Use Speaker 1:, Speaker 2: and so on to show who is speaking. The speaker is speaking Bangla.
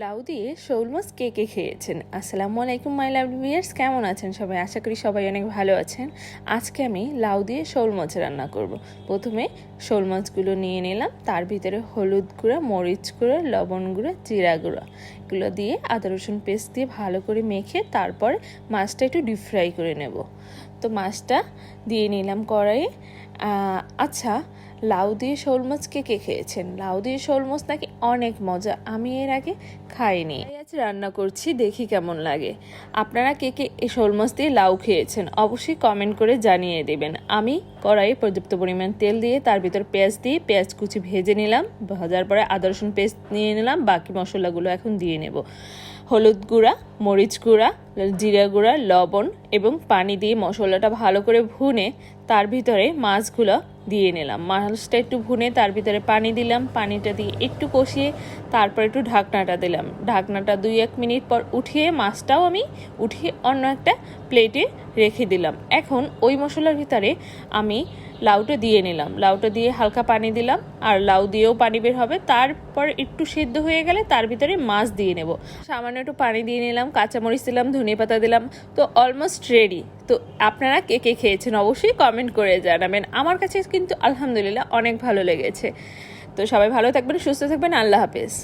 Speaker 1: লাউ দিয়ে শোল মাছ কে কে খেয়েছেন? আসসালামু আলাইকুম মাই লাভলি ভিউয়ার্স, কেমন আছেন সবাই? আশা করি সবাই অনেক ভালো আছেন। আজকে আমি লাউ দিয়ে শোল মাছ রান্না করব। প্রথমে শোল মাছগুলো নিয়ে নিলাম, তার ভিতরে হলুদ গুঁড়া, মরিচ গুঁড়া, লবণ গুঁড়া, জিরা গুঁড়া এগুলো দিয়ে আদা রসুন পেস্ট দিয়ে ভালো করে মেখে তারপরে মাছটা একটু ডিপ ফ্রাই করে নেব। তো মাছটা দিয়ে নিলাম কড়াইয়ে। আচ্ছা, লাউ দিয়ে শোল মাছ কে কে খেয়েছেন? লাউ দিয়ে শোল মাছ নাকি অনেক মজা, আমি এর আগে খাইনি, আজ রান্না করছি, দেখি কেমন লাগে। আপনারা কে কে এই শোল মাছ দিয়ে লাউ খেয়েছেন অবশ্যই কমেন্ট করে জানিয়ে দেবেন। আমি কড়াইয়ে পর্যাপ্ত পরিমাণ তেল দিয়ে তার ভিতর পেঁয়াজ দিয়ে পেঁয়াজ কুচি ভেজে নিলাম। ভাজার পরে আদা রসুন পেস্ট নিয়ে নিলাম, বাকি মশলাগুলো এখন দিয়ে নেব। হলুদ গুঁড়া, মরিচ গুঁড়া, জিরা গুঁড়া, লবণ এবং পানি দিয়ে মশলাটা ভালো করে ভুনে তার ভিতরে মাছগুলো দিয়ে নিলাম। মাছটা একটু ভুনে তার ভিতরে পানি দিলাম, পানিটা দিয়ে একটু কষিয়ে তারপর একটু ঢাকনাটা দিলাম। ঢাকনাটা 2-1 মিনিট পর উঠিয়ে মাছটাও আমি উঠিয়ে অন্য একটা প্লেটে রেখে দিলাম। এখন ওই মশলার ভিতরে আমি লাউটা দিয়ে নিলাম, লাউটা দিয়ে হালকা পানি দিলাম, আর লাউ দিয়েও পানি বের হবে। তারপর একটু সিদ্ধ হয়ে গেলে তার ভিতরে মাছ দিয়ে নেব। সামান্য একটু পানি দিয়ে নিলাম, কাঁচামরিচ দিলাম, ধনিয়া পাতা দিলাম, তো অলমোস্ট রেডি। তো আপনারা কে কে খেয়েছেন অবশ্যই কমেন্ট করে জানাবেন। আমার কাছে কিন্তু আলহামদুলিল্লাহ অনেক ভালো লেগেছে। তো সবাই ভালো থাকবেন, সুস্থ থাকবেন, আল্লাহ হাফেজ।